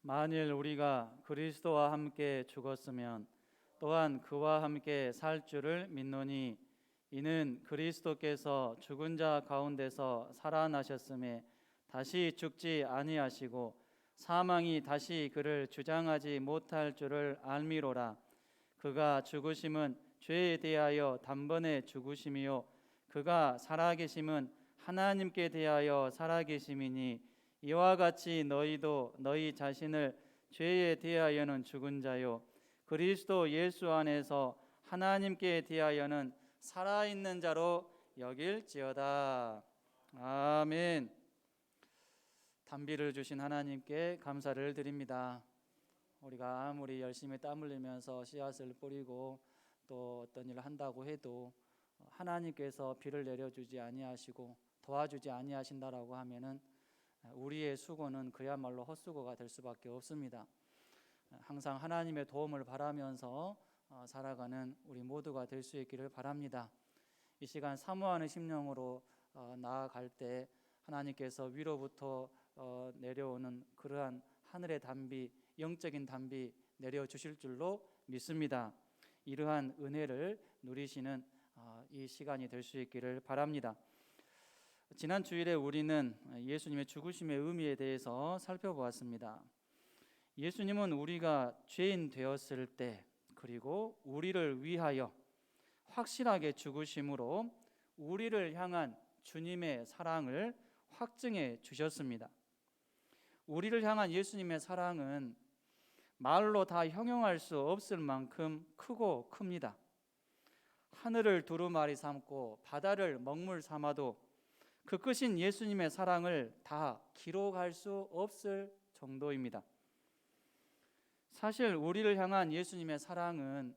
만일 우리가 그리스도와 함께 죽었으면 또한 그와 함께 살 줄을 믿노니 이는 그리스도께서 죽은 자 가운데서 살아나셨음에 다시 죽지 아니하시고 사망이 다시 그를 주장하지 못할 줄을 알미로라. 그가 죽으심은 죄에 대하여 단번에 죽으심이요 그가 살아계심은 하나님께 대하여 살아계심이니 이와 같이 너희도 너희 자신을 죄에 대하여는 죽은 자요 그리스도 예수 안에서 하나님께 대하여는 살아있는 자로 여길지어다. 아멘. 단비를 주신 하나님께 감사를 드립니다. 우리가 아무리 열심히 땀 흘리면서 씨앗을 뿌리고 또 어떤 일을 한다고 해도 하나님께서 비를 내려주지 아니하시고 도와주지 아니하신다라고 하면은 우리의 수고는 그야말로 헛수고가 될 수밖에 없습니다. 항상 하나님의 도움을 바라면서 살아가는 우리 모두가 될 수 있기를 바랍니다. 이 시간 사모하는 심령으로 나아갈 때 하나님께서 위로부터 내려오는 그러한 하늘의 단비, 영적인 단비 내려주실 줄로 믿습니다. 이러한 은혜를 누리시는 이 시간이 될 수 있기를 바랍니다. 지난 주일에 우리는 예수님의 죽으심의 의미에 대해서 살펴보았습니다. 예수님은 우리가 죄인 되었을 때 그리고 우리를 위하여 확실하게 죽으심으로 우리를 향한 주님의 사랑을 확증해 주셨습니다. 우리를 향한 예수님의 사랑은 말로 다 형용할 수 없을 만큼 크고 큽니다. 하늘을 두루마리 삼고 바다를 먹물 삼아도 그 크신 예수님의 사랑을 다 기록할 수 없을 정도입니다. 사실 우리를 향한 예수님의 사랑은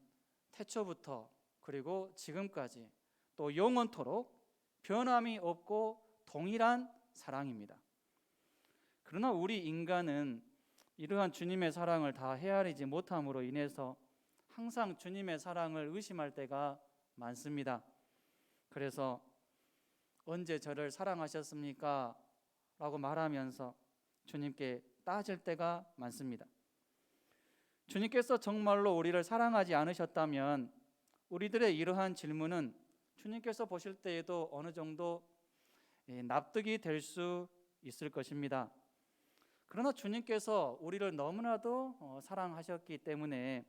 태초부터 그리고 지금까지 또 영원토록 변함이 없고 동일한 사랑입니다. 그러나 우리 인간은 이러한 주님의 사랑을 다 헤아리지 못함으로 인해서 항상 주님의 사랑을 의심할 때가 많습니다. 그래서 언제 저를 사랑하셨습니까? 라고 말하면서 주님께 따질 때가 많습니다. 주님께서 정말로 우리를 사랑하지 않으셨다면 우리들의 이러한 질문은 주님께서 보실 때에도 어느 정도 납득이 될 수 있을 것입니다. 그러나 주님께서 우리를 너무나도 사랑하셨기 때문에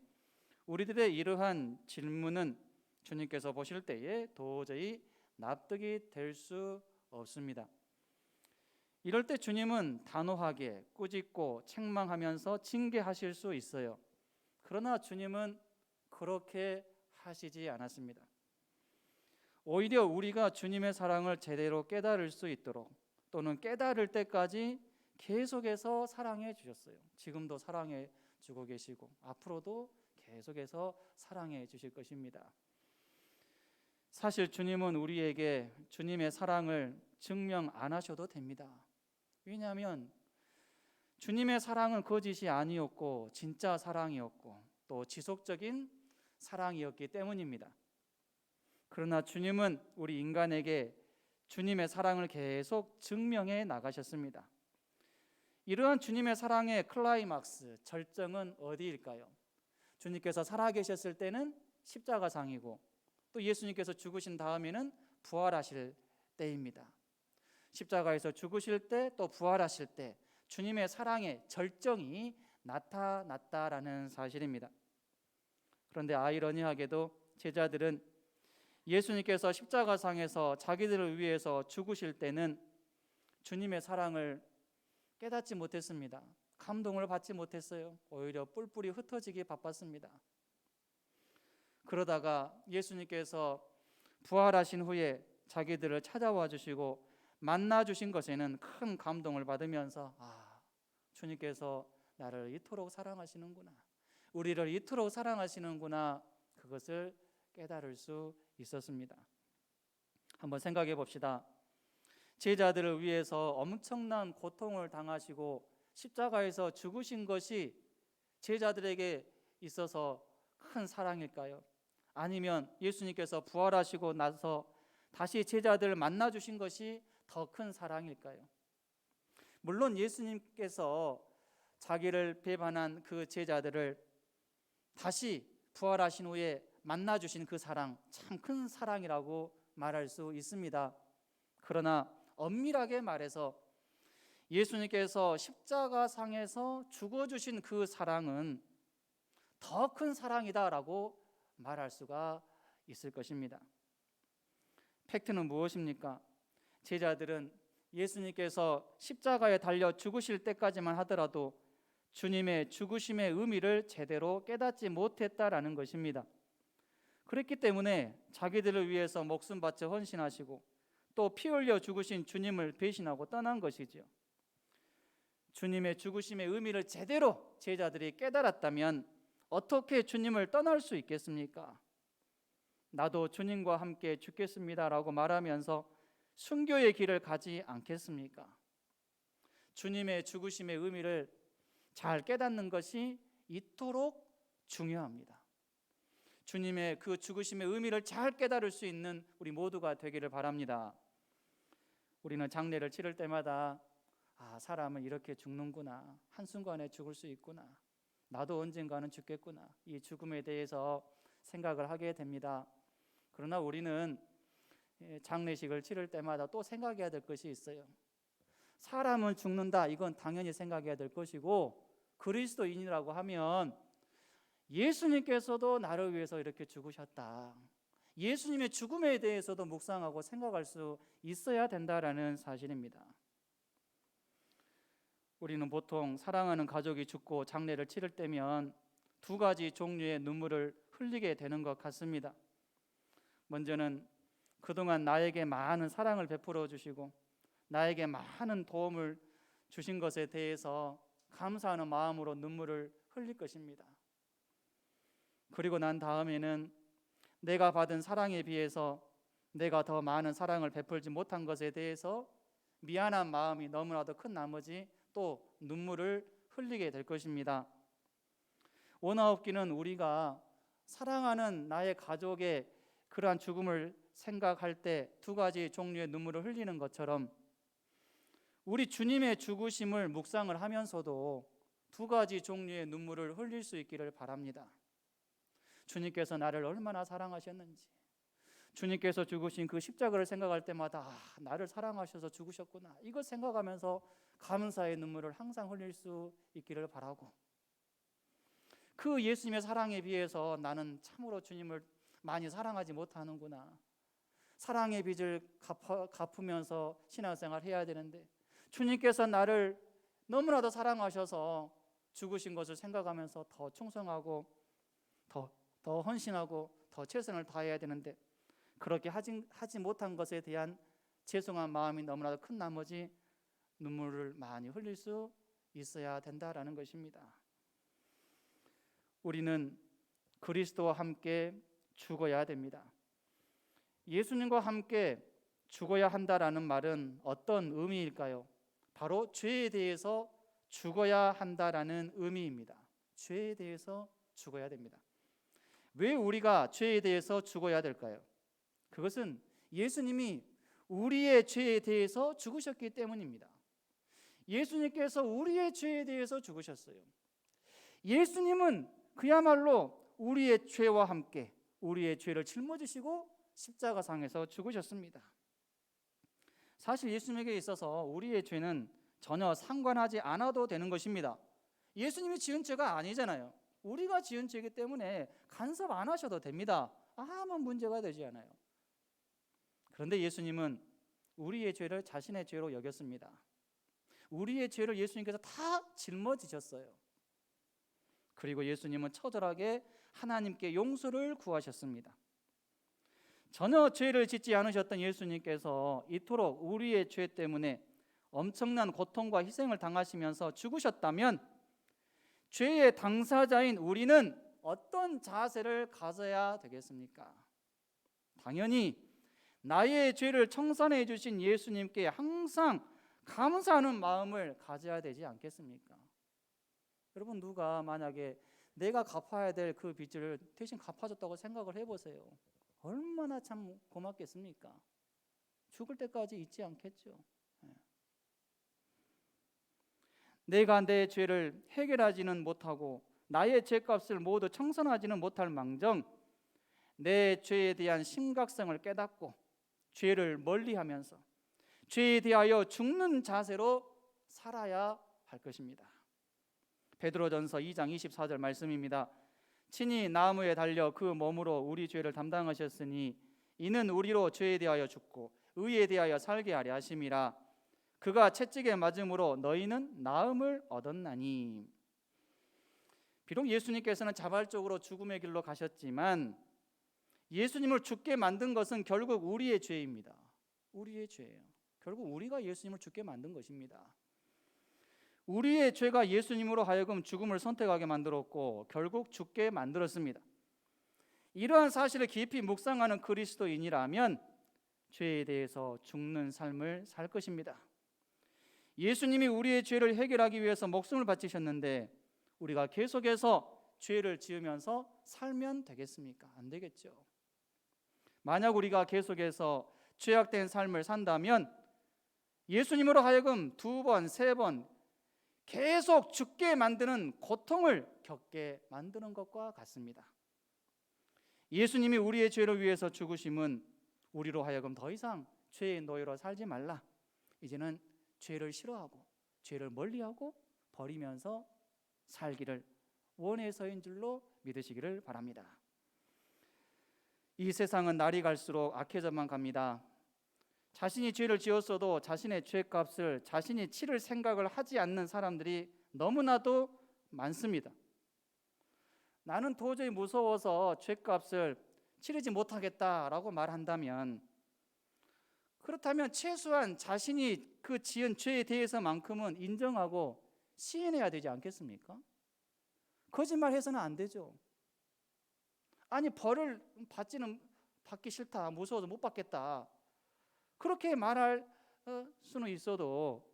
우리들의 이러한 질문은 주님께서 보실 때에 도저히 납득이 될 수 없습니다. 이럴 때 주님은 단호하게 꾸짖고 책망하면서 징계하실 수 있어요. 그러나 주님은 그렇게 하시지 않았습니다. 오히려 우리가 주님의 사랑을 제대로 깨달을 수 있도록 또는 깨달을 때까지 계속해서 사랑해 주셨어요. 지금도 사랑해 주고 계시고 앞으로도 계속해서 사랑해 주실 것입니다. 사실 주님은 우리에게 주님의 사랑을 증명 안 하셔도 됩니다. 왜냐하면 주님의 사랑은 거짓이 아니었고 진짜 사랑이었고 또 지속적인 사랑이었기 때문입니다. 그러나 주님은 우리 인간에게 주님의 사랑을 계속 증명해 나가셨습니다. 이러한 주님의 사랑의 클라이막스, 절정은 어디일까요? 주님께서 살아계셨을 때는 십자가상이고 또 예수님께서 죽으신 다음에는 부활하실 때입니다. 십자가에서 죽으실 때 또 부활하실 때 주님의 사랑의 절정이 나타났다라는 사실입니다. 그런데 아이러니하게도 제자들은 예수님께서 십자가상에서 자기들을 위해서 죽으실 때는 주님의 사랑을 깨닫지 못했습니다. 감동을 받지 못했어요. 오히려 뿔뿔이 흩어지기 바빴습니다. 그러다가 예수님께서 부활하신 후에 자기들을 찾아와 주시고 만나 주신 것에는 큰 감동을 받으면서 주님께서 나를 이토록 사랑하시는구나, 우리를 이토록 사랑하시는구나, 그것을 깨달을 수 있었습니다. 한번 생각해 봅시다. 제자들을 위해서 엄청난 고통을 당하시고 십자가에서 죽으신 것이 제자들에게 있어서 큰 사랑일까요? 아니면 예수님께서 부활하시고 나서 다시 제자들을 만나 주신 것이 더 큰 사랑일까요? 물론 예수님께서 자기를 배반한 그 제자들을 다시 부활하신 후에 만나주신 그 사랑, 참 큰 사랑이라고 말할 수 있습니다. 그러나 엄밀하게 말해서 예수님께서 십자가상에서 죽어주신 그 사랑은 더 큰 사랑이다라고 말할 수가 있을 것입니다. 팩트는 무엇입니까? 제자들은 예수님께서 십자가에 달려 죽으실 때까지만 하더라도 주님의 죽으심의 의미를 제대로 깨닫지 못했다라는 것입니다. 그렇기 때문에 자기들을 위해서 목숨 바쳐 헌신하시고 또 피 흘려 죽으신 주님을 배신하고 떠난 것이지요. 주님의 죽으심의 의미를 제대로 제자들이 깨달았다면 어떻게 주님을 떠날 수 있겠습니까? 나도 주님과 함께 죽겠습니다라고 말하면서 순교의 길을 가지 않겠습니까? 주님의 죽으심의 의미를 잘 깨닫는 것이 이토록 중요합니다. 주님의 그 죽으심의 의미를 잘 깨달을 수 있는 우리 모두가 되기를 바랍니다. 우리는 장례를 치를 때마다 사람은 이렇게 죽는구나, 한순간에 죽을 수 있구나, 나도 언젠가는 죽겠구나, 이 죽음에 대해서 생각을 하게 됩니다. 그러나 우리는 장례식을 치를 때마다 또 생각해야 될 것이 있어요. 사람은 죽는다, 이건 당연히 생각해야 될 것이고, 그리스도인이라고 하면 예수님께서도 나를 위해서 이렇게 죽으셨다, 예수님의 죽음에 대해서도 묵상하고 생각할 수 있어야 된다라는 사실입니다. 우리는 보통 사랑하는 가족이 죽고 장례를 치를 때면 두 가지 종류의 눈물을 흘리게 되는 것 같습니다. 먼저는 그동안 나에게 많은 사랑을 베풀어 주시고 나에게 많은 도움을 주신 것에 대해서 감사하는 마음으로 눈물을 흘릴 것입니다. 그리고 난 다음에는 내가 받은 사랑에 비해서 내가 더 많은 사랑을 베풀지 못한 것에 대해서 미안한 마음이 너무나도 큰 나머지 또 눈물을 흘리게 될 것입니다. 원하옵기는 우리가 사랑하는 나의 가족의 그러한 죽음을 생각할 때 두 가지 종류의 눈물을 흘리는 것처럼 우리 주님의 죽으심을 묵상을 하면서도 두 가지 종류의 눈물을 흘릴 수 있기를 바랍니다. 주님께서 나를 얼마나 사랑하셨는지, 주님께서 죽으신 그 십자가를 생각할 때마다 나를 사랑하셔서 죽으셨구나, 이걸 생각하면서 감사의 눈물을 항상 흘릴 수 있기를 바라고, 그 예수님의 사랑에 비해서 나는 참으로 주님을 많이 사랑하지 못하는구나, 사랑의 빚을 갚으면서 신앙생활 해야 되는데 주님께서 나를 너무나도 사랑하셔서 죽으신 것을 생각하면서 더 충성하고 더 헌신하고 더 최선을 다해야 되는데 그렇게 하지 못한 것에 대한 죄송한 마음이 너무나도 큰 나머지 눈물을 많이 흘릴 수 있어야 된다라는 것입니다. 우리는 그리스도와 함께 죽어야 됩니다. 예수님과 함께 죽어야 한다라는 말은 어떤 의미일까요? 바로 죄에 대해서 죽어야 한다라는 의미입니다. 죄에 대해서 죽어야 됩니다. 왜 우리가 죄에 대해서 죽어야 될까요? 그것은 예수님이 우리의 죄에 대해서 죽으셨기 때문입니다. 예수님께서 우리의 죄에 대해서 죽으셨어요. 예수님은 그야말로 우리의 죄와 함께 우리의 죄를 짊어지시고 십자가상에서 죽으셨습니다. 사실 예수님에게 있어서 우리의 죄는 전혀 상관하지 않아도 되는 것입니다. 예수님이 지은 죄가 아니잖아요. 우리가 지은 죄이기 때문에 간섭 안 하셔도 됩니다. 아무 문제가 되지 않아요. 그런데 예수님은 우리의 죄를 자신의 죄로 여겼습니다. 우리의 죄를 예수님께서 다 짊어지셨어요. 그리고 예수님은 처절하게 하나님께 용서를 구하셨습니다. 전혀 죄를 짓지 않으셨던 예수님께서 이토록 우리의 죄 때문에 엄청난 고통과 희생을 당하시면서 죽으셨다면 죄의 당사자인 우리는 어떤 자세를 가져야 되겠습니까? 당연히 나의 죄를 청산해 주신 예수님께 항상 감사하는 마음을 가져야 되지 않겠습니까? 여러분, 누가 만약에 내가 갚아야 될 그 빚을 대신 갚아줬다고 생각을 해보세요. 얼마나 참 고맙겠습니까? 죽을 때까지 잊지 않겠죠. 내가 내 죄를 해결하지는 못하고 나의 죄값을 모두 청산하지는 못할 망정 내 죄에 대한 심각성을 깨닫고 죄를 멀리하면서 죄에 대하여 죽는 자세로 살아야 할 것입니다. 베드로전서 2장 24절 말씀입니다. 친히 나무에 달려 그 몸으로 우리 죄를 담당하셨으니 이는 우리로 죄에 대하여 죽고 의에 대하여 살게 하려 하심이라. 그가 채찍에 맞음으로 너희는 나음을 얻었나니. 비록 예수님께서는 자발적으로 죽음의 길로 가셨지만 예수님을 죽게 만든 것은 결국 우리의 죄입니다. 우리의 죄예요. 결국 우리가 예수님을 죽게 만든 것입니다. 우리의 죄가 예수님으로 하여금 죽음을 선택하게 만들었고 결국 죽게 만들었습니다. 이러한 사실을 깊이 묵상하는 그리스도인이라면 죄에 대해서 죽는 삶을 살 것입니다. 예수님이 우리의 죄를 해결하기 위해서 목숨을 바치셨는데 우리가 계속해서 죄를 지으면서 살면 되겠습니까? 안 되겠죠. 만약 우리가 계속해서 죄악된 삶을 산다면 예수님으로 하여금 2번, 3번 계속 죽게 만드는 고통을 겪게 만드는 것과 같습니다. 예수님이 우리의 죄를 위해서 죽으심은 우리로 하여금 더 이상 죄의 노예로 살지 말라. 이제는 죄를 싫어하고 죄를 멀리하고 버리면서 살기를 원해서인 줄로 믿으시기를 바랍니다. 이 세상은 날이 갈수록 악해져만 갑니다. 자신이 죄를 지었어도 자신의 죄값을 자신이 치를 생각을 하지 않는 사람들이 너무나도 많습니다. 나는 도저히 무서워서 죄값을 치르지 못하겠다라고 말한다면, 그렇다면 최소한 자신이 그 지은 죄에 대해서만큼은 인정하고 시인해야 되지 않겠습니까? 거짓말해서는 안 되죠. 아니 벌을 받기 싫다, 무서워서 못 받겠다, 그렇게 말할 수는 있어도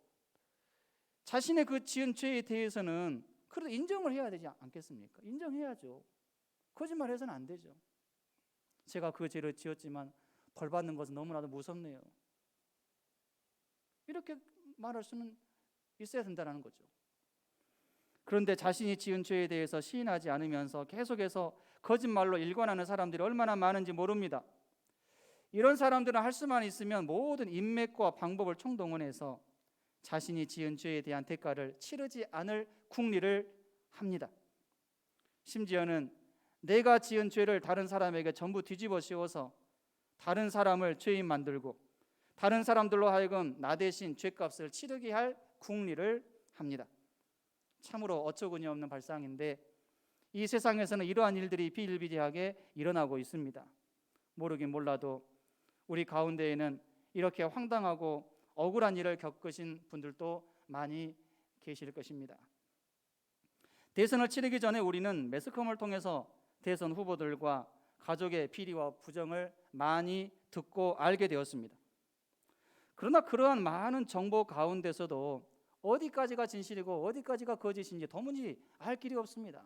자신의 그 지은 죄에 대해서는 그래도 인정을 해야 되지 않겠습니까? 인정해야죠. 거짓말해서는 안 되죠. 제가 그 죄를 지었지만 벌 받는 것은 너무나도 무섭네요, 이렇게 말할 수는 있어야 된다는 거죠. 그런데 자신이 지은 죄에 대해서 시인하지 않으면서 계속해서 거짓말로 일관하는 사람들이 얼마나 많은지 모릅니다. 이런 사람들은 할 수만 있으면 모든 인맥과 방법을 총동원해서 자신이 지은 죄에 대한 대가를 치르지 않을 궁리를 합니다. 심지어는 내가 지은 죄를 다른 사람에게 전부 뒤집어 씌워서 다른 사람을 죄인 만들고 다른 사람들로 하여금 나 대신 죄값을 치르게 할 궁리를 합니다. 참으로 어처구니 없는 발상인데 이 세상에서는 이러한 일들이 비일비재하게 일어나고 있습니다. 모르긴 몰라도 우리 가운데에는 이렇게 황당하고 억울한 일을 겪으신 분들도 많이 계실 것입니다. 대선을 치르기 전에 우리는 매스컴을 통해서 대선 후보들과 가족의 비리와 부정을 많이 듣고 알게 되었습니다. 그러나 그러한 많은 정보 가운데서도 어디까지가 진실이고 어디까지가 거짓인지 도무지 알 길이 없습니다.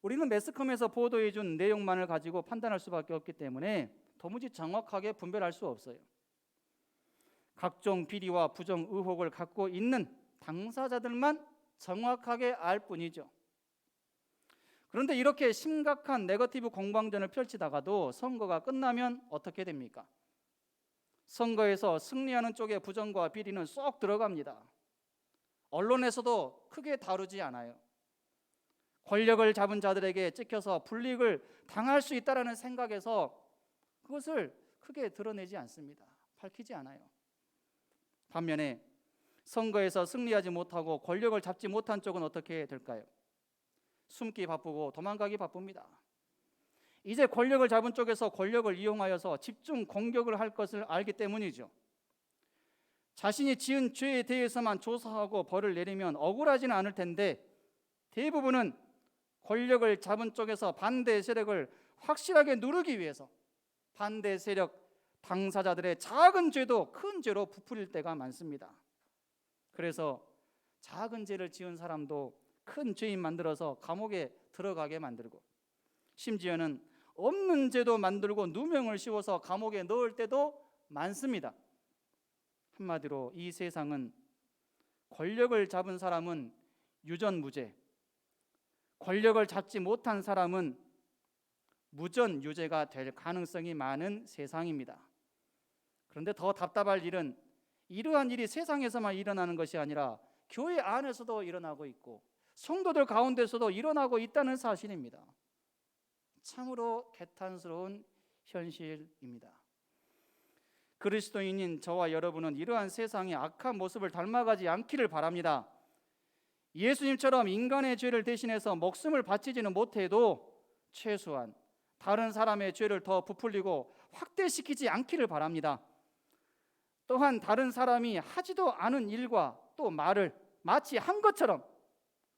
우리는 매스컴에서 보도해 준 내용만을 가지고 판단할 수밖에 없기 때문에 도무지 정확하게 분별할 수 없어요. 각종 비리와 부정 의혹을 갖고 있는 당사자들만 정확하게 알 뿐이죠. 그런데 이렇게 심각한 네거티브 공방전을 펼치다가도 선거가 끝나면 어떻게 됩니까? 선거에서 승리하는 쪽의 부정과 비리는 쏙 들어갑니다. 언론에서도 크게 다루지 않아요. 권력을 잡은 자들에게 찍혀서 불이익을 당할 수 있다는 생각에서 그것을 크게 드러내지 않습니다. 밝히지 않아요. 반면에 선거에서 승리하지 못하고 권력을 잡지 못한 쪽은 어떻게 될까요? 숨기 바쁘고 도망가기 바쁩니다. 이제 권력을 잡은 쪽에서 권력을 이용하여서 집중 공격을 할 것을 알기 때문이죠. 자신이 지은 죄에 대해서만 조사하고 벌을 내리면 억울하지는 않을 텐데 대부분은 권력을 잡은 쪽에서 반대 세력을 확실하게 누르기 위해서 반대 세력 당사자들의 작은 죄도 큰 죄로 부풀릴 때가 많습니다. 그래서 작은 죄를 지은 사람도 큰 죄인 만들어서 감옥에 들어가게 만들고 심지어는 없는 죄도 만들고 누명을 씌워서 감옥에 넣을 때도 많습니다. 한마디로 이 세상은 권력을 잡은 사람은 유전무죄, 권력을 잡지 못한 사람은 무전유죄가 될 가능성이 많은 세상입니다. 그런데 더 답답할 일은 이러한 일이 세상에서만 일어나는 것이 아니라 교회 안에서도 일어나고 있고 성도들 가운데서도 일어나고 있다는 사실입니다. 참으로 개탄스러운 현실입니다. 그리스도인인 저와 여러분은 이러한 세상의 악한 모습을 닮아가지 않기를 바랍니다. 예수님처럼 인간의 죄를 대신해서 목숨을 바치지는 못해도 최소한 다른 사람의 죄를 더 부풀리고 확대시키지 않기를 바랍니다. 또한 다른 사람이 하지도 않은 일과 또 말을 마치 한 것처럼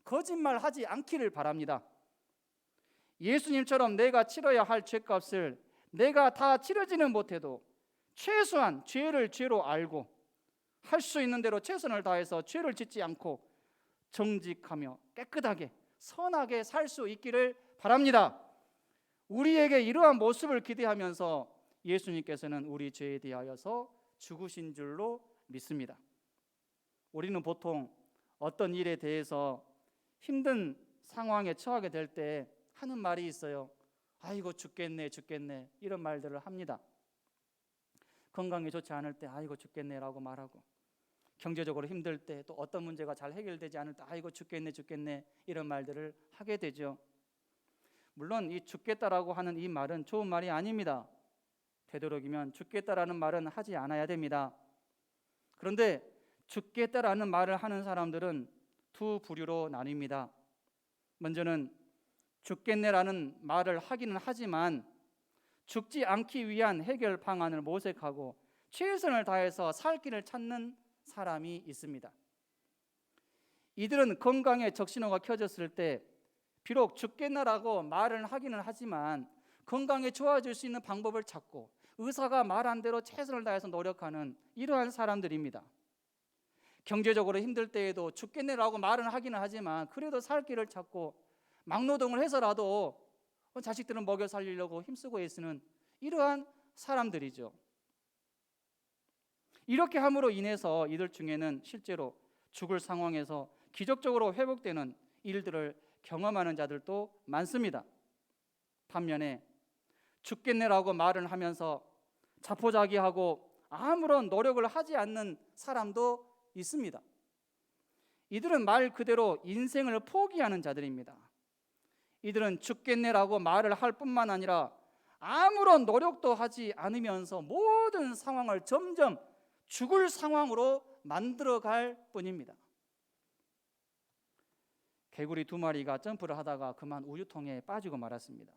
거짓말하지 않기를 바랍니다. 예수님처럼 내가 치러야 할 죄값을 내가 다 치러지는 못해도 최소한 죄를 죄로 알고 할 수 있는 대로 최선을 다해서 죄를 짓지 않고 정직하며 깨끗하게 선하게 살 수 있기를 바랍니다. 우리에게 이러한 모습을 기대하면서 예수님께서는 우리 죄에 대하여서 죽으신 줄로 믿습니다. 우리는 보통 어떤 일에 대해서 힘든 상황에 처하게 될 때 하는 말이 있어요. 아이고 죽겠네 이런 말들을 합니다. 건강이 좋지 않을 때 아이고 죽겠네라고 말하고, 경제적으로 힘들 때 또 어떤 문제가 잘 해결되지 않을 때 아이고 죽겠네 이런 말들을 하게 되죠. 물론 이 죽겠다라고 하는 이 말은 좋은 말이 아닙니다. 되도록이면 죽겠다라는 말은 하지 않아야 됩니다. 그런데 죽겠다라는 말을 하는 사람들은 두 부류로 나뉩니다. 먼저는 죽겠네라는 말을 하기는 하지만 죽지 않기 위한 해결 방안을 모색하고 최선을 다해서 살 길을 찾는 사람이 있습니다. 이들은 건강에 적신호가 켜졌을 때 비록 죽겠나라고 말을 하기는 하지만 건강에 좋아질 수 있는 방법을 찾고 의사가 말한 대로 최선을 다해서 노력하는 이러한 사람들입니다. 경제적으로 힘들 때에도 죽겠네라고 말은 하기는 하지만 그래도 살 길을 찾고 막노동을 해서라도 자식들은 먹여 살리려고 힘쓰고 애쓰는 이러한 사람들이죠. 이렇게 함으로 인해서 이들 중에는 실제로 죽을 상황에서 기적적으로 회복되는 일들을 경험하는 자들도 많습니다. 반면에 죽겠네라고 말을 하면서 자포자기하고 아무런 노력을 하지 않는 사람도 있습니다. 이들은 말 그대로 인생을 포기하는 자들입니다. 이들은 죽겠네라고 말을 할 뿐만 아니라 아무런 노력도 하지 않으면서 모든 상황을 점점 죽을 상황으로 만들어갈 뿐입니다. 개구리 두 마리가 점프를 하다가 그만 우유통에 빠지고 말았습니다.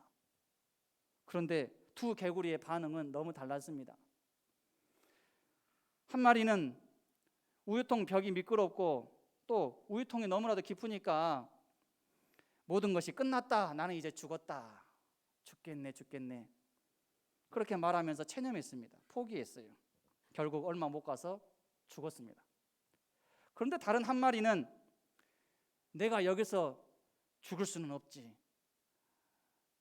그런데 두 개구리의 반응은 너무 달랐습니다. 한 마리는 우유통 벽이 미끄럽고 또 우유통이 너무나도 깊으니까 모든 것이 끝났다, 나는 이제 죽었다, 죽겠네 그렇게 말하면서 체념했습니다. 포기했어요. 결국 얼마 못 가서 죽었습니다. 그런데 다른 한 마리는 내가 여기서 죽을 수는 없지,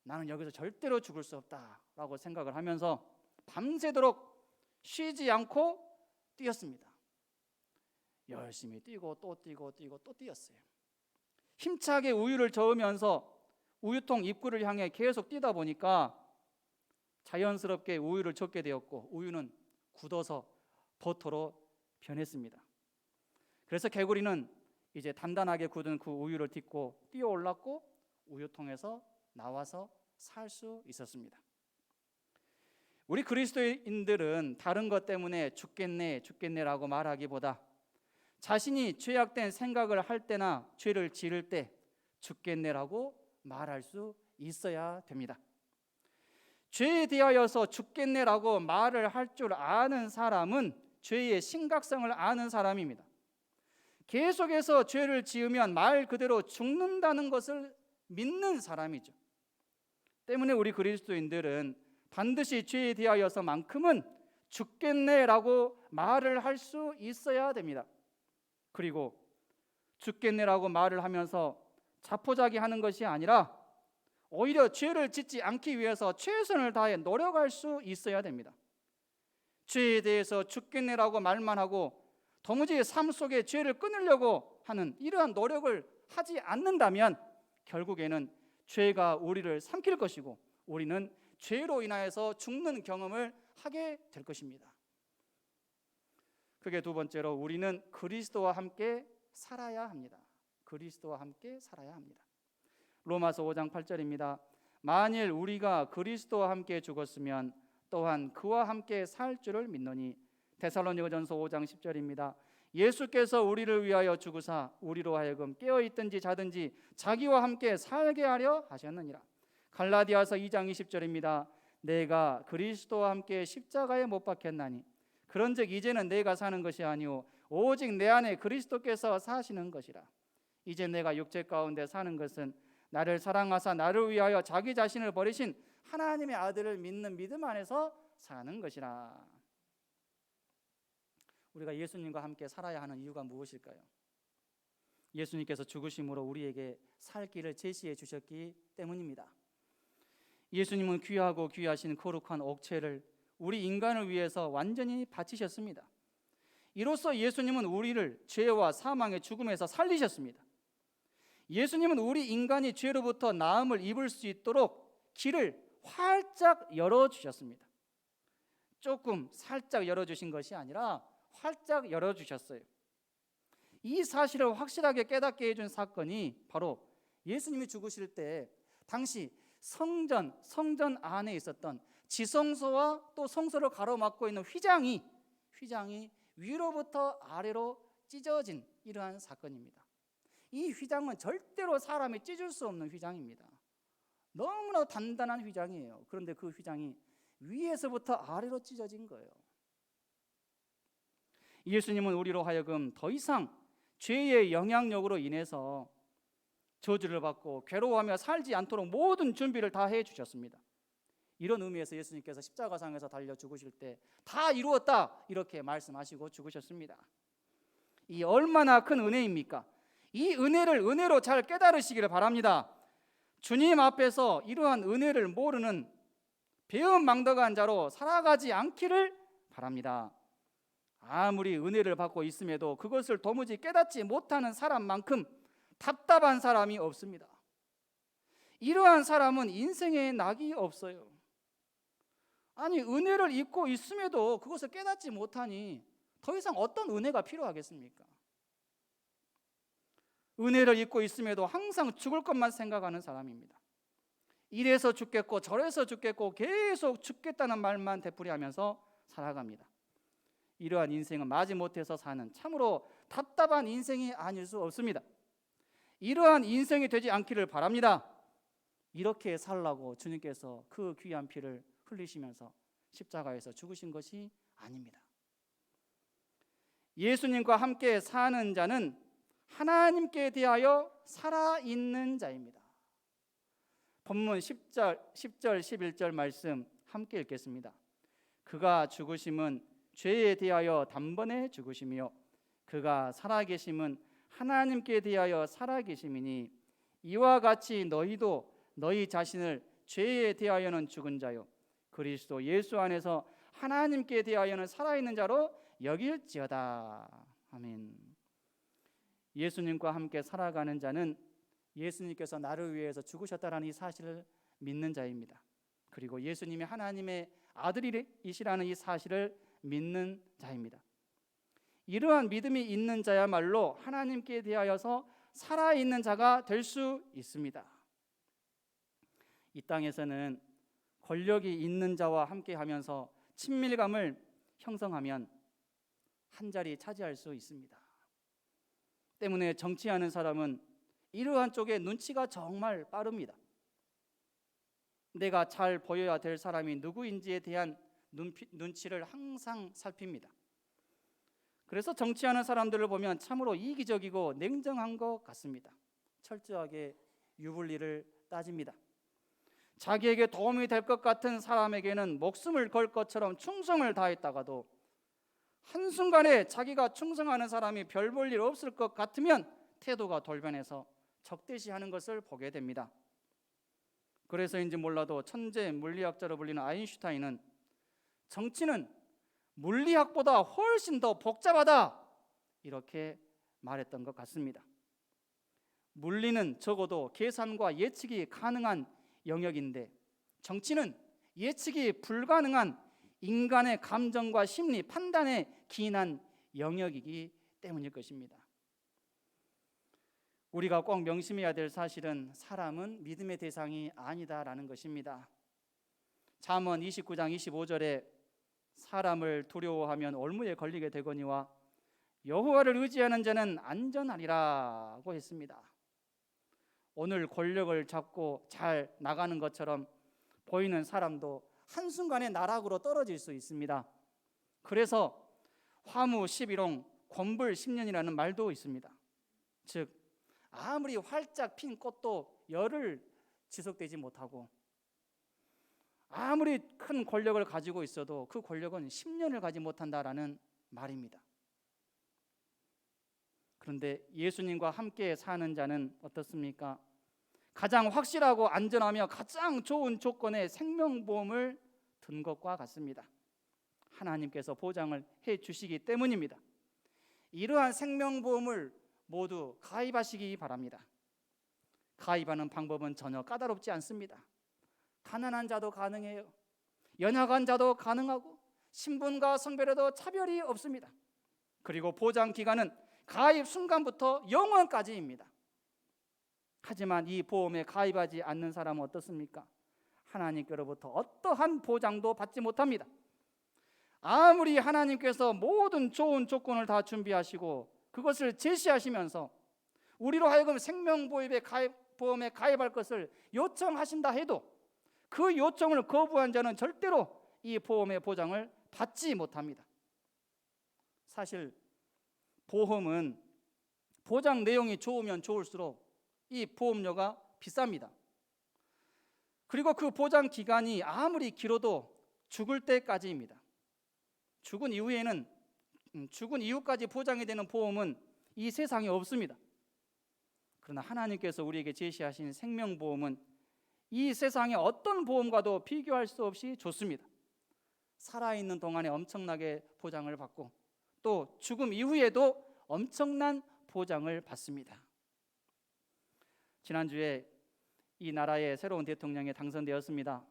나는 여기서 절대로 죽을 수 없다라고 생각을 하면서 밤새도록 쉬지 않고 뛰었습니다. 열심히 뛰고 또 뛰었어요. 힘차게 우유를 저으면서 우유통 입구를 향해 계속 뛰다 보니까 자연스럽게 우유를 젓게 되었고 우유는 굳어서 버터로 변했습니다. 그래서 개구리는 이제 단단하게 굳은 그 우유를 딛고 뛰어 올랐고 우유통에서 나와서 살 수 있었습니다. 우리 그리스도인들은 다른 것 때문에 죽겠네라고 말하기보다 자신이 죄악된 생각을 할 때나 죄를 지을 때 죽겠네라고 말할 수 있어야 됩니다. 죄에 대하여서 죽겠네라고 말을 할 줄 아는 사람은 죄의 심각성을 아는 사람입니다. 계속해서 죄를 지으면 말 그대로 죽는다는 것을 믿는 사람이죠. 때문에 우리 그리스도인들은 반드시 죄에 대하여서만큼은 죽겠네라고 말을 할 수 있어야 됩니다. 그리고 죽겠네라고 말을 하면서 자포자기하는 것이 아니라 오히려 죄를 짓지 않기 위해서 최선을 다해 노력할 수 있어야 됩니다. 죄에 대해서 죽겠네라고 말만 하고 도무지 삶 속에 죄를 끊으려고 하는 이러한 노력을 하지 않는다면 결국에는 죄가 우리를 삼킬 것이고 우리는 죄로 인하여서 죽는 경험을 하게 될 것입니다. 그게 두 번째로 우리는 그리스도와 함께 살아야 합니다. 그리스도와 함께 살아야 합니다. 로마서 5장 8절입니다. 만일 우리가 그리스도와 함께 죽었으면 또한 그와 함께 살 줄을 믿노니. 데살로니가전서 5장 10절입니다. 예수께서 우리를 위하여 죽으사 우리로 하여금 깨어있든지 자든지 자기와 함께 살게 하려 하셨느니라. 갈라디아서 2장 20절입니다. 내가 그리스도와 함께 십자가에 못 박혔나니 그런즉 이제는 내가 사는 것이 아니오 오직 내 안에 그리스도께서 사시는 것이라. 이제 내가 육체 가운데 사는 것은 나를 사랑하사 나를 위하여 자기 자신을 버리신 하나님의 아들을 믿는 믿음 안에서 사는 것이라. 우리가 예수님과 함께 살아야 하는 이유가 무엇일까요? 예수님께서 죽으심으로 우리에게 살 길을 제시해 주셨기 때문입니다. 예수님은 귀하고 귀하신 거룩한 옥체를 우리 인간을 위해서 완전히 바치셨습니다. 이로써 예수님은 우리를 죄와 사망의 죽음에서 살리셨습니다. 예수님은 우리 인간이 죄로부터 나음을 입을 수 있도록 길을 활짝 열어주셨습니다. 조금 살짝 열어주신 것이 아니라 활짝 열어주셨어요. 이 사실을 확실하게 깨닫게 해준 사건이 바로 예수님이 죽으실 때 당시 성전 안에 있었던 지성소와 또 성소를 가로막고 있는 휘장이 위로부터 아래로 찢어진 이러한 사건입니다. 이 휘장은 절대로 사람이 찢을 수 없는 휘장입니다. 너무나 단단한 휘장이에요. 그런데 그 휘장이 위에서부터 아래로 찢어진 거예요. 예수님은 우리로 하여금 더 이상 죄의 영향력으로 인해서 저주를 받고 괴로워하며 살지 않도록 모든 준비를 다 해주셨습니다. 이런 의미에서 예수님께서 십자가상에서 달려 죽으실 때 다 이루었다 이렇게 말씀하시고 죽으셨습니다. 이 얼마나 큰 은혜입니까? 이 은혜를 은혜로 잘 깨달으시기를 바랍니다. 주님 앞에서 이러한 은혜를 모르는 배은망덕한 자로 살아가지 않기를 바랍니다. 아무리 은혜를 받고 있음에도 그것을 도무지 깨닫지 못하는 사람만큼 답답한 사람이 없습니다. 이러한 사람은 인생에 낙이 없어요. 아니 은혜를 입고 있음에도 그것을 깨닫지 못하니 더 이상 어떤 은혜가 필요하겠습니까? 은혜를 입고 있음에도 항상 죽을 것만 생각하는 사람입니다. 이래서 죽겠고 저래서 죽겠고 계속 죽겠다는 말만 되풀이하면서 살아갑니다. 이러한 인생은 마지못해서 사는 참으로 답답한 인생이 아닐 수 없습니다. 이러한 인생이 되지 않기를 바랍니다. 이렇게 살라고 주님께서 그 귀한 피를 흘리시면서 십자가에서 죽으신 것이 아닙니다. 예수님과 함께 사는 자는 하나님께 대하여 살아있는 자입니다. 본문 10절, 11절 말씀 함께 읽겠습니다. 그가 죽으심은 죄에 대하여 단번에 죽으심이요 그가 살아계심은 하나님께 대하여 살아계심이니 이와 같이 너희도 너희 자신을 죄에 대하여는 죽은 자요 그리스도 예수 안에서 하나님께 대하여는 살아있는 자로 여길지어다. 아멘. 예수님과 함께 살아가는 자는 예수님께서 나를 위해서 죽으셨다라는 이 사실을 믿는 자입니다. 그리고 예수님이 하나님의 아들이시라는 이 사실을 믿는 자입니다. 이러한 믿음이 있는 자야말로 하나님께 대하여서 살아있는 자가 될 수 있습니다. 이 땅에서는 권력이 있는 자와 함께하면서 친밀감을 형성하면 한 자리 차지할 수 있습니다. 때문에 정치하는 사람은 이러한 쪽에 눈치가 정말 빠릅니다. 내가 잘 보여야 될 사람이 누구인지에 대한 눈치를 항상 살핍니다. 그래서 정치하는 사람들을 보면 참으로 이기적이고 냉정한 것 같습니다. 철저하게 유불리를 따집니다. 자기에게 도움이 될 것 같은 사람에게는 목숨을 걸 것처럼 충성을 다했다가도 한순간에 자기가 충성하는 사람이 별 볼 일 없을 것 같으면 태도가 돌변해서 적대시하는 것을 보게 됩니다. 그래서인지 몰라도 천재 물리학자로 불리는 아인슈타인은 정치는 물리학보다 훨씬 더 복잡하다 이렇게 말했던 것 같습니다. 물리는 적어도 계산과 예측이 가능한 영역인데 정치는 예측이 불가능한 인간의 감정과 심리, 판단에 기인한 영역이기 때문일 것입니다. 우리가 꼭 명심해야 될 사실은 사람은 믿음의 대상이 아니다라는 것입니다. 잠언 29장 25절에 사람을 두려워하면 올무에 걸리게 되거니와 여호와를 의지하는 자는 안전하리라고 했습니다. 오늘 권력을 잡고 잘 나가는 것처럼 보이는 사람도 한순간에 나락으로 떨어질 수 있습니다. 그래서 화무 11홍 권불 10년이라는 말도 있습니다. 즉 아무리 활짝 핀 꽃도 열을 지속되지 못하고 아무리 큰 권력을 가지고 있어도 그 권력은 10년을 가지 못한다라는 말입니다. 그런데 예수님과 함께 사는 자는 어떻습니까? 가장 확실하고 안전하며 가장 좋은 조건의 생명보험을 든 것과 같습니다. 하나님께서 보장을 해 주시기 때문입니다. 이러한 생명보험을 모두 가입하시기 바랍니다. 가입하는 방법은 전혀 까다롭지 않습니다. 가난한 자도 가능해요. 연약한 자도 가능하고 신분과 성별에도 차별이 없습니다. 그리고 보장 기간은 가입 순간부터 영원까지입니다. 하지만 이 보험에 가입하지 않는 사람은 어떻습니까? 하나님께로부터 어떠한 보장도 받지 못합니다. 아무리 하나님께서 모든 좋은 조건을 다 준비하시고 그것을 제시하시면서 우리로 하여금 생명보험에 가입할 것을 요청하신다 해도 그 요청을 거부한 자는 절대로 이 보험의 보장을 받지 못합니다. 사실 보험은 보장 내용이 좋으면 좋을수록 이 보험료가 비쌉니다. 그리고 그 보장 기간이 아무리 길어도 죽을 때까지입니다. 죽은 이후까지 보장이 되는 보험은 이 세상에 없습니다. 그러나 하나님께서 우리에게 제시하신 생명보험은 이 세상의 어떤 보험과도 비교할 수 없이 좋습니다. 살아있는 동안에 엄청나게 보장을 받고 또 죽음 이후에도 엄청난 보장을 받습니다. 지난주에 이 나라의 새로운 대통령이 당선되었습니다.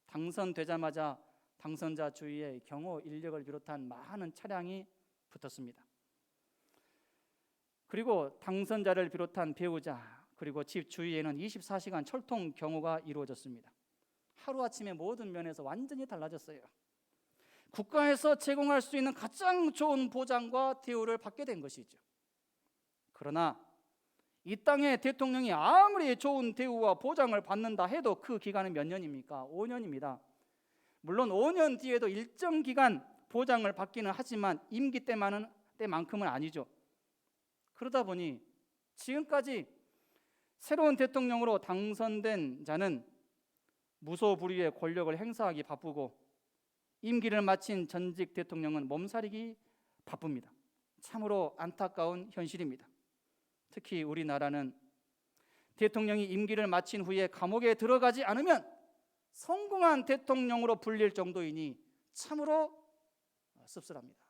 당선되자마자 당선자 주위에 경호 인력을 비롯한 많은 차량이 붙었습니다. 그리고 당선자를 비롯한 배우자 그리고 집 주위에는 24시간 철통 경호가 이루어졌습니다. 하루아침에 모든 면에서 완전히 달라졌어요. 국가에서 제공할 수 있는 가장 좋은 보장과 대우를 받게 된 것이죠. 그러나 이 땅의 대통령이 아무리 좋은 대우와 보장을 받는다 해도 그 기간은 몇 년입니까? 5년입니다. 물론 5년 뒤에도 일정 기간 보장을 받기는 하지만 임기 때만큼은 아니죠. 그러다 보니 지금까지 새로운 대통령으로 당선된 자는 무소불위의 권력을 행사하기 바쁘고 임기를 마친 전직 대통령은 몸살이기 바쁩니다. 참으로 안타까운 현실입니다. 특히 우리나라는 대통령이 임기를 마친 후에 감옥에 들어가지 않으면 성공한 대통령으로 불릴 정도이니 참으로 씁쓸합니다.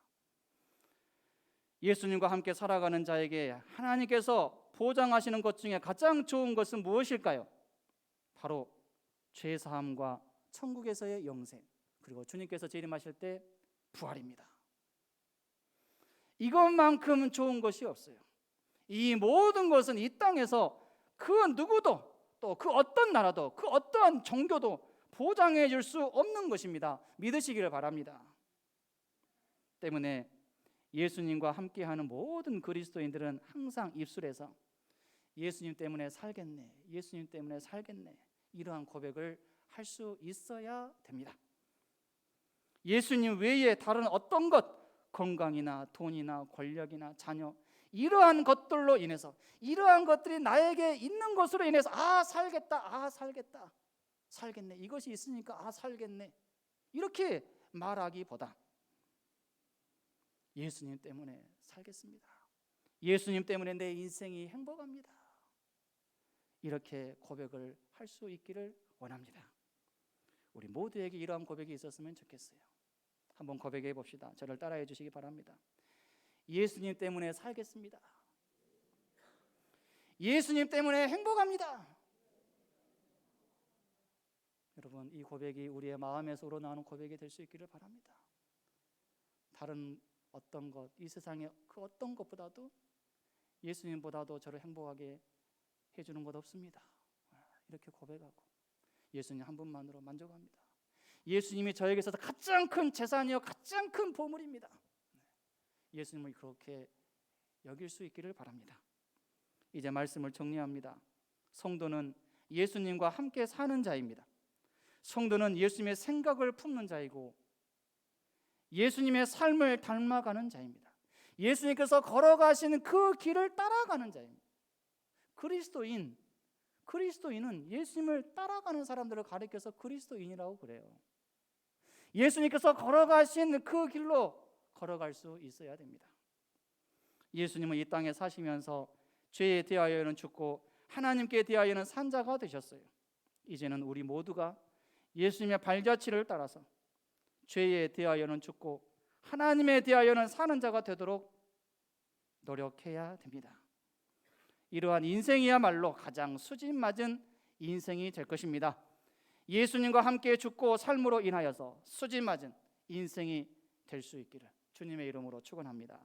예수님과 함께 살아가는 자에게 하나님께서 보장하시는 것 중에 가장 좋은 것은 무엇일까요? 바로 죄사함과 천국에서의 영생, 그리고 주님께서 재림하실 때 부활입니다. 이것만큼 좋은 것이 없어요. 이 모든 것은 이 땅에서 그 누구도 또 그 어떤 나라도 그 어떠한 종교도 보장해 줄 수 없는 것입니다. 믿으시기를 바랍니다. 때문에 예수님과 함께하는 모든 그리스도인들은 항상 입술에서 예수님 때문에 살겠네, 예수님 때문에 살겠네, 이러한 고백을 할 수 있어야 됩니다. 예수님 외에 다른 어떤 것, 건강이나 돈이나 권력이나 자녀, 이러한 것들로 인해서, 이러한 것들이 나에게 있는 것으로 인해서 살겠다, 살겠네, 이것이 있으니까 살겠네, 이렇게 말하기보다 예수님 때문에 살겠습니다, 예수님 때문에 내 인생이 행복합니다, 이렇게 고백을 할 수 있기를 원합니다. 우리 모두에게 이러한 고백이 있었으면 좋겠어요. 한번 고백해 봅시다. 저를 따라해 주시기 바랍니다. 예수님 때문에 살겠습니다. 예수님 때문에 행복합니다. 여러분, 이 고백이 우리의 마음에서 우러나오는 고백이 될 수 있기를 바랍니다. 다른 어떤 것, 이 세상의 그 어떤 것보다도 예수님보다도 저를 행복하게 해주는 것 없습니다. 이렇게 고백하고 예수님 한 분만으로 만족합니다. 예수님이 저에게 있어서 가장 큰 재산이요 가장 큰 보물입니다. 예수님을 그렇게 여길 수 있기를 바랍니다. 이제 말씀을 정리합니다. 성도는 예수님과 함께 사는 자입니다. 성도는 예수님의 생각을 품는 자이고 예수님의 삶을 닮아가는 자입니다. 예수님께서 걸어가시는 그 길을 따라가는 자입니다. 그리스도인은 예수님을 따라가는 사람들을 가리켜서 그리스도인이라고 그래요. 예수님께서 걸어가신 그 길로 걸어갈 수 있어야 됩니다. 예수님은 이 땅에 사시면서 죄에 대하여는 죽고 하나님께 대하여는 산 자가 되셨어요. 이제는 우리 모두가 예수님의 발자취를 따라서 죄에 대하여는 죽고 하나님에 대하여는 사는 자가 되도록 노력해야 됩니다. 이러한 인생이야말로 가장 수진맞은 인생이 될 것입니다. 예수님과 함께 죽고 삶으로 인하여서 수진맞은 인생이 될 수 있기를 주님의 이름으로 축원합니다.